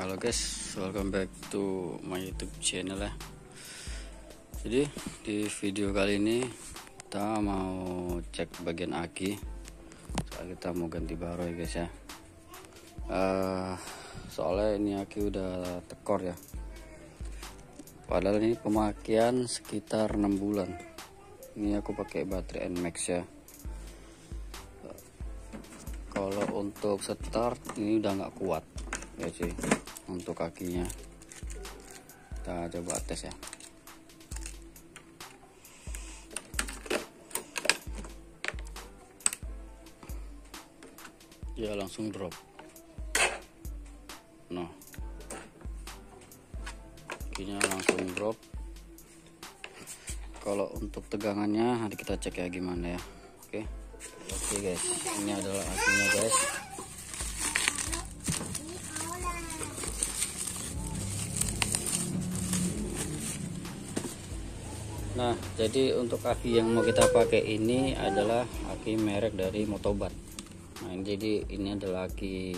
Halo guys, welcome back to my YouTube channel ya. Jadi di video kali ini kita mau cek bagian aki. Soalnya kita mau ganti baru ya guys ya. Soalnya ini aki udah tekor ya. Padahal ini pemakaian sekitar 6 bulan. Ini aku pakai baterai NMAX ya. Kalau untuk start ini udah nggak kuat ya cuy. Untuk kakinya kita coba tes ya. Ya langsung drop. Nah, kakinya langsung drop. Kalau untuk tegangannya nanti kita cek ya gimana ya. Oke guys, ini adalah akinya guys. Nah, jadi untuk aki yang mau kita pakai ini adalah aki merek dari Motobat. Nah, jadi ini adalah aki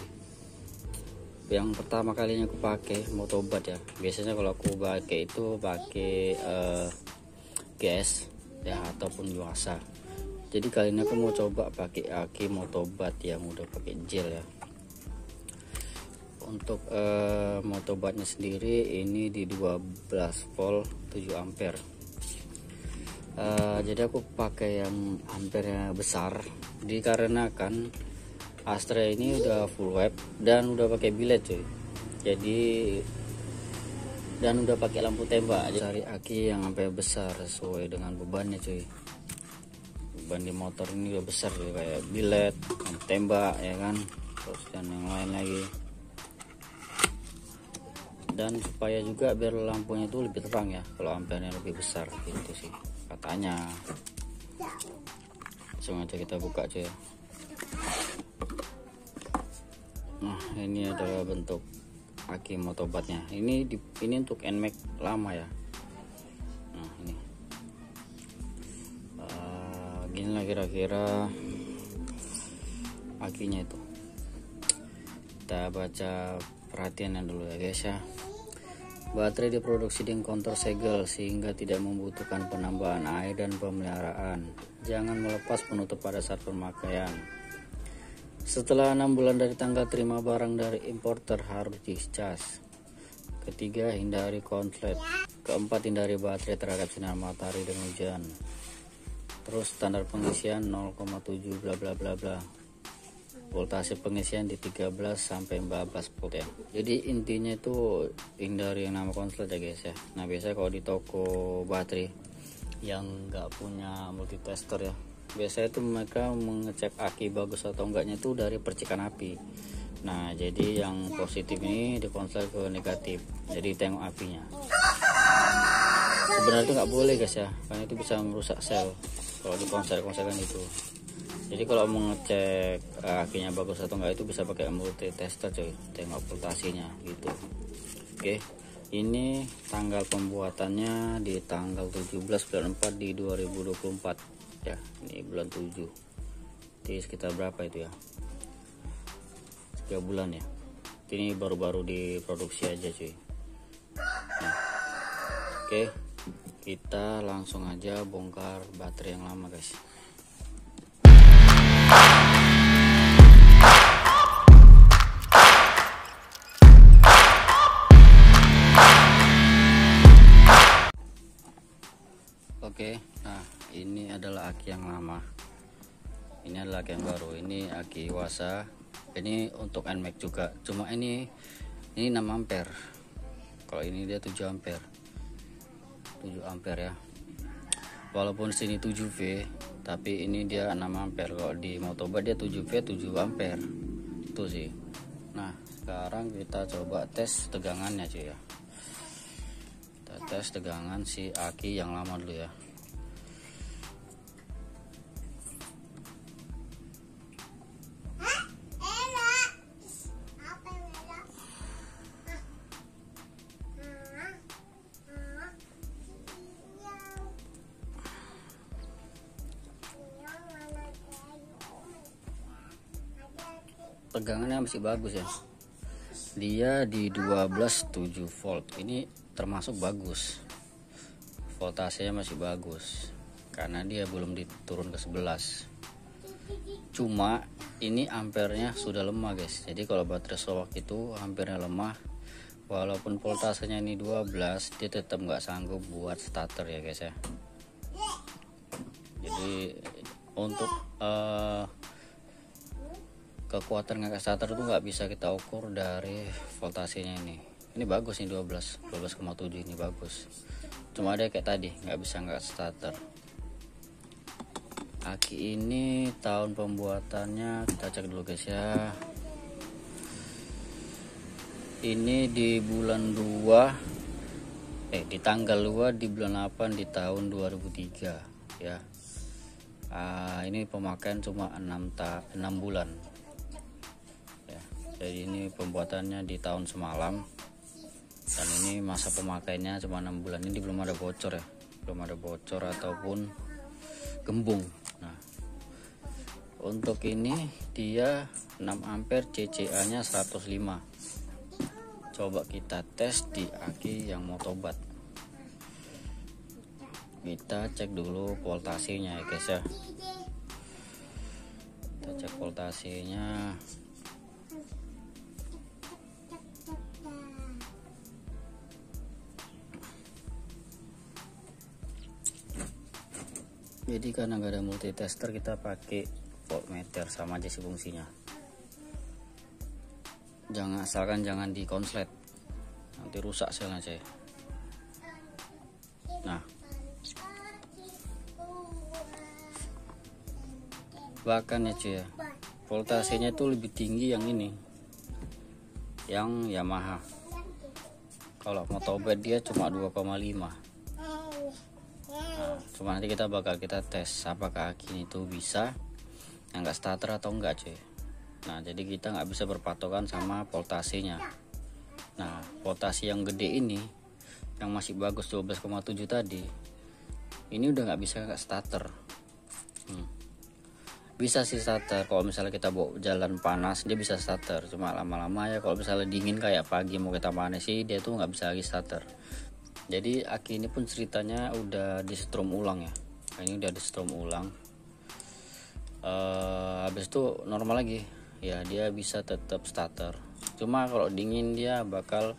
yang pertama kalinya aku pakai Motobat ya. Biasanya kalau aku pakai itu pakai gas ya ataupun Yuasa. Jadi kali ini aku mau coba pakai aki Motobat yang udah pakai gel ya. Untuk Motobatnya sendiri ini di 12 volt 7 ampere. Jadi aku pakai yang ampernya besar dikarenakan Astra ini udah full web dan udah pakai bilet cuy. Jadi dan udah pakai lampu tembak. Jadi cari aki yang ampere besar sesuai dengan bebannya cuy. Beban di motor ini udah besar cuy, kayak bilet, lampu tembak ya kan, terus dan yang lain lagi. Dan supaya juga biar lampunya itu lebih terang ya kalau ampernya lebih besar gitu sih katanya. Langsung aja kita buka cuy. Nah, ini adalah bentuk aki Motobatnya. Ini untuk NMAX lama ya. Nah, ini ginilah kira-kira akinya itu. Kita baca perhatiannya dulu ya guys ya. Baterai diproduksi dengan kontur segel sehingga tidak membutuhkan penambahan air dan pemeliharaan. Jangan melepas penutup pada saat pemakaian. Setelah 6 bulan dari tanggal terima barang dari importer harus dicas. Ketiga, hindari konslet. Keempat, hindari baterai terhadap sinar matahari dan hujan. Terus standar pengisian 0,7 bla bla bla bla. Voltase pengisian di 13 sampai 14 volt ya. Jadi intinya itu hindari yang nama konslet ya guys ya. Nah, biasanya kalau di toko baterai yang nggak punya multitester ya, biasanya itu mereka mengecek aki bagus atau enggaknya itu dari percikan api. Nah, jadi yang positif ini dikonslet ke negatif, jadi tengok apinya. Sebenarnya itu nggak boleh guys ya, karena itu bisa merusak sel kalau dikonslet-konsletkan itu. Jadi kalau mau ngecek akinya bagus atau enggak itu bisa pakai multitester coy, tengok voltasenya gitu. Oke, ini tanggal pembuatannya di tanggal 17 bulan 4 di 2024 ya. Ini bulan 7, jadi sekitar berapa itu ya, 3 bulan ya. Ini baru-baru diproduksi aja cuy. Nah, oke, kita langsung aja bongkar baterai yang lama guys. Oke, nah ini adalah aki yang lama. Ini adalah aki yang baru. Ini aki Yuasa. Ini untuk NMAX juga. Cuma ini 6 ampere. Kalau ini dia 7 ampere. 7 ampere ya. walaupun sini 7V tapi ini dia 6 ampere. Kalau di Motobat dia 7V 7 ampere itu sih. Nah sekarang kita coba tes tegangannya cuy ya. Kita tes tegangan si aki yang lama dulu ya. Tegangannya masih bagus ya, dia di 12,7 volt. Ini termasuk bagus, voltasenya masih bagus karena dia belum diturun ke 11. Cuma ini ampernya sudah lemah guys, jadi kalau baterai Showak itu ampernya lemah, walaupun voltasenya ini 12 dia tetap nggak sanggup buat starter ya guys ya. Jadi untuk kekuatan ngangkat starter itu nggak bisa kita ukur dari voltasenya ini. Ini bagus nih 12,7 ini bagus. Cuma ada kayak tadi nggak bisa ngangkat starter. Aki ini tahun pembuatannya kita cek dulu guys ya. Ini di bulan 2 di tanggal 2 di bulan 8 di tahun 2003 ya. Ini pemakaian cuma 6 bulan. Jadi ini pembuatannya di tahun semalam dan ini masa pemakaiannya cuma 6 bulan. Ini belum ada bocor ya, belum ada bocor ataupun gembung. Nah untuk ini dia 6 ampere, CCA nya 105. Coba kita tes di aki yang Motobat. Kita cek dulu voltasenya ya guys ya. Kita cek voltasenya. Jadi karena nggak ada multitester kita pakai voltmeter, sama aja sih fungsinya. Jangan di konslet, nanti rusak selnya saya. Nah bahkan ya cuy ya, voltasenya itu lebih tinggi yang ini, yang Yamaha. Kalau Motobat dia cuma 2,5. Cuma nanti kita tes apakah aki itu bisa nggak starter atau enggak cuy. Nah jadi kita nggak bisa berpatokan sama voltasenya. Nah voltasi yang gede ini yang masih bagus 12,7 tadi ini udah nggak bisa nggak starter. Bisa sih starter kalau misalnya kita bawa jalan panas, dia bisa starter. Cuma lama-lama ya kalau misalnya dingin kayak pagi mau kita panas sih dia tuh nggak bisa lagi starter. Jadi aki ini pun ceritanya udah di setrum ulang ya. Ini udah di setrum ulang. Habis itu normal lagi ya, dia bisa tetap starter. Cuma kalau dingin dia bakal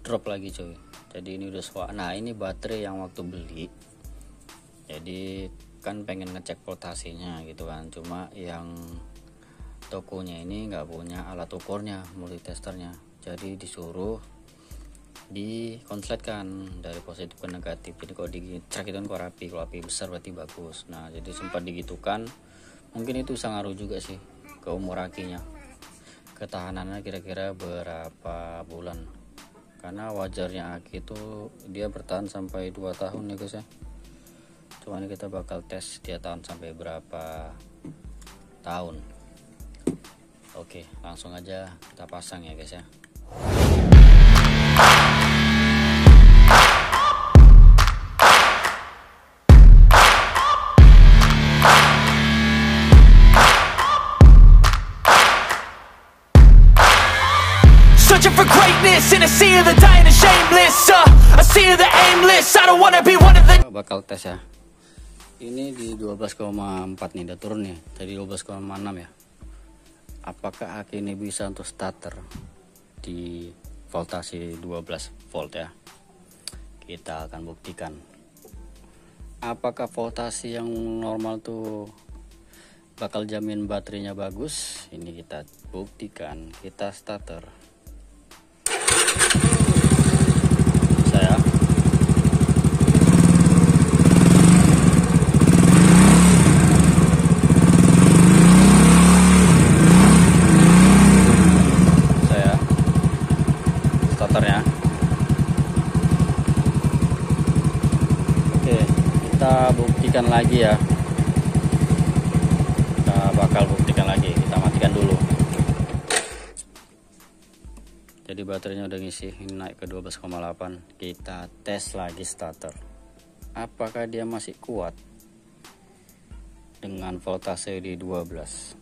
drop lagi cuy. Jadi ini udah Showak. Nah ini baterai yang waktu beli, jadi kan pengen ngecek voltasenya gitu kan. Cuma yang tokonya ini nggak punya alat ukurnya, multitesternya. Jadi disuruh dikonsletkan dari positif ke negatif. Jadi kalau dicek itu kan kok rapi, kalau api besar berarti bagus. Nah jadi sempat digitukan, mungkin itu bisa ngaruh juga sih ke umur akinya, ketahanannya kira-kira berapa bulan. Karena wajarnya aki itu dia bertahan sampai 2 tahun ya guys ya. Cuma ini kita bakal tes dia tahan sampai berapa tahun. Oke langsung aja kita pasang ya guys ya. Searching for greatness in a sea of the dying and shameless, a sea of the aimless. I don't wanna be one of the. Bakal tes ya. Ini di 12,4 nih, udah turun nih. Tadi 12,6 ya. Apakah aki ini bisa untuk starter di voltasi 12 volt ya? Kita akan buktikan. Apakah voltasi yang normal tuh bakal jamin baterainya bagus? Ini kita buktikan. Kita starter. Saya buktikan lagi ya. Kita bakal buktikan lagi. Kita matikan dulu. Jadi baterainya udah ngisi, ini naik ke 12,8. Kita tes lagi starter. Apakah dia masih kuat dengan voltase di 12?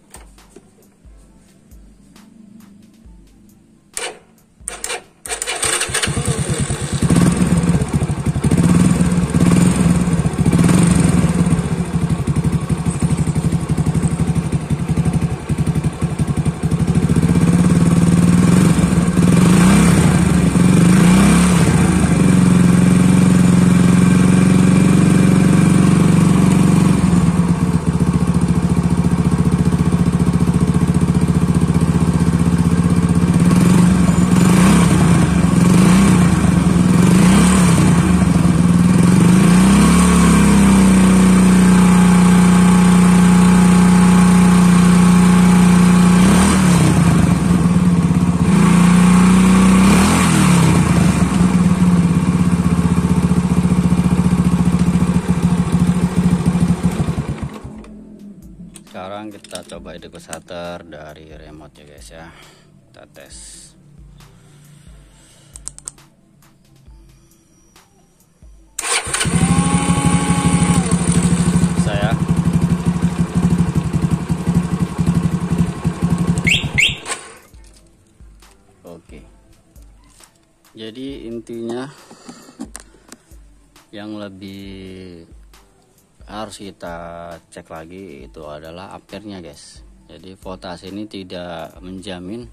Sekarang kita coba hidup starter dari remote ya guys ya. Kita tes. Saya oke. Jadi intinya yang lebih harus kita cek lagi itu adalah ampernya guys. Jadi voltase ini tidak menjamin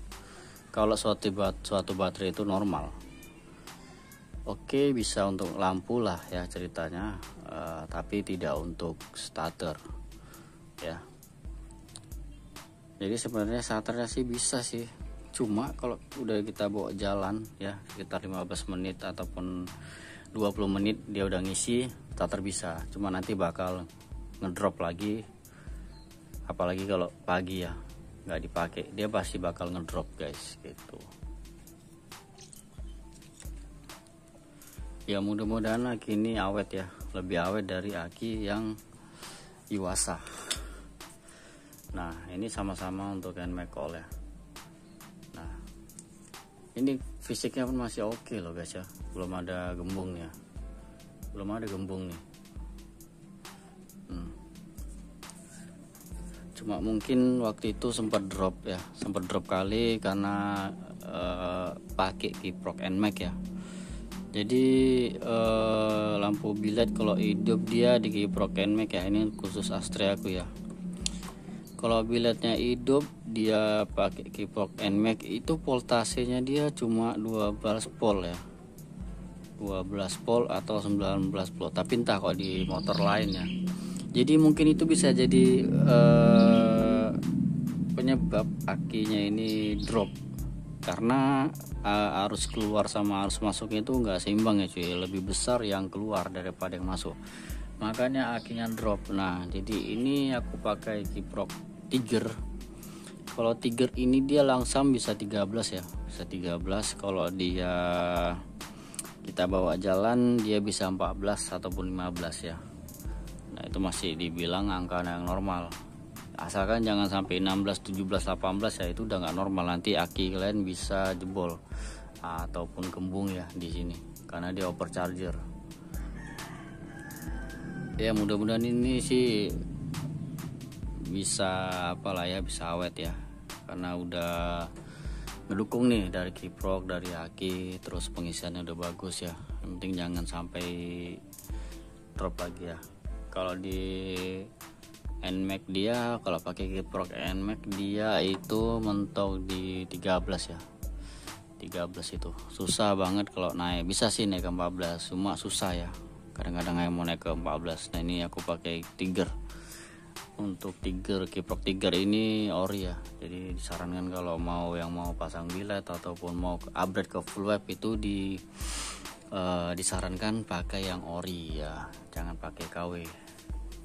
kalau suatu baterai itu normal. Oke, bisa untuk lampu lah ya ceritanya, tapi tidak untuk starter ya. Jadi sebenarnya starternya sih bisa sih, cuma kalau udah kita bawa jalan ya sekitar 15 menit ataupun 20 menit dia udah ngisi, starter bisa, cuma nanti bakal ngedrop lagi, apalagi kalau pagi ya nggak dipakai, dia pasti bakal ngedrop guys gitu. Ya mudah-mudahan aki ini awet ya, lebih awet dari aki yang Yuasa. Nah ini sama-sama untuk NMAX All ya. Nah ini fisiknya pun masih oke loh guys ya, belum ada gembungnya, belum ada gembung nih. Cuma mungkin waktu itu sempat drop ya, sempat drop kali karena pakai kiprok NMAX ya. Jadi lampu biled kalau hidup dia di kiprok NMAX ya, ini khusus Astrea aku ya. Kalau bilednya hidup dia pakai kiprok NMAX itu voltasenya dia cuma 12 volt ya, 12 volt atau 19 volt, tapi entah kok di motor lain ya. Jadi mungkin itu bisa jadi penyebab akinya ini drop, karena arus keluar sama arus masuknya itu enggak seimbang ya cuy, lebih besar yang keluar daripada yang masuk, makanya akinya drop. Nah jadi ini aku pakai kiprok Tiger. Kalau Tiger ini dia langsam bisa 13 ya, bisa 13. Kalau dia kita bawa jalan dia bisa 14 ataupun 15 ya. Nah itu masih dibilang angka yang normal, asalkan jangan sampai 16, 17, 18 ya, itu udah nggak normal. Nanti aki kalian bisa jebol ataupun kembung ya di sini karena dia overcharger. Ya mudah-mudahan ini sih bisa apalah ya, bisa awet ya, karena udah ngedukung nih dari kiprok, dari aki, terus pengisiannya udah bagus ya. Yang penting jangan sampai drop lagi ya. Kalau di NMAX dia, kalau pakai kiprok NMAX dia itu mentok di 13 ya, 13 itu susah banget kalau naik. Bisa sih naik ke 14, cuma susah ya, kadang-kadang mau naik ke 14. Nah ini aku pakai Tiger. Untuk Tiger, kiprok Tiger ini ori ya, jadi disarankan kalau mau pasang biled ataupun mau upgrade ke full web itu disarankan pakai yang ori ya, jangan pakai KW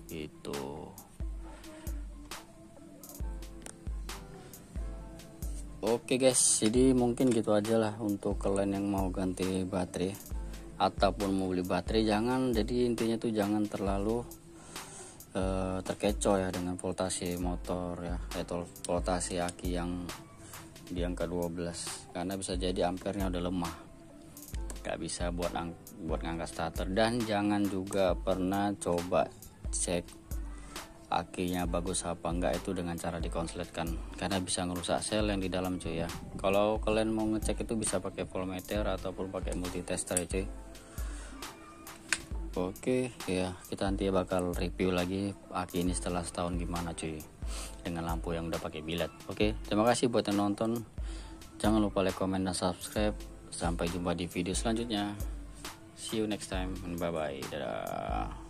gitu. Oke guys, jadi mungkin gitu aja lah untuk kalian yang mau ganti baterai ataupun mau beli baterai. Jadi intinya tuh jangan terlalu terkecoh ya dengan voltase motor ya, atau voltase aki yang di angka 12, karena bisa jadi ampernya udah lemah, gak bisa buat ngangkat starter. Dan jangan juga pernah coba cek akinya bagus apa enggak itu dengan cara dikonsletkan, karena bisa ngerusak sel yang di dalam cuy ya. Kalau kalian mau ngecek itu bisa pakai voltmeter ataupun pakai multitester ya cuy. Oke ya, kita nanti bakal review lagi aki ini setelah setahun gimana cuy, dengan lampu yang udah pakai biled. Oke, terima kasih buat yang nonton. Jangan lupa like, comment, dan subscribe. Sampai jumpa di video selanjutnya. See you next time, bye bye, dadah.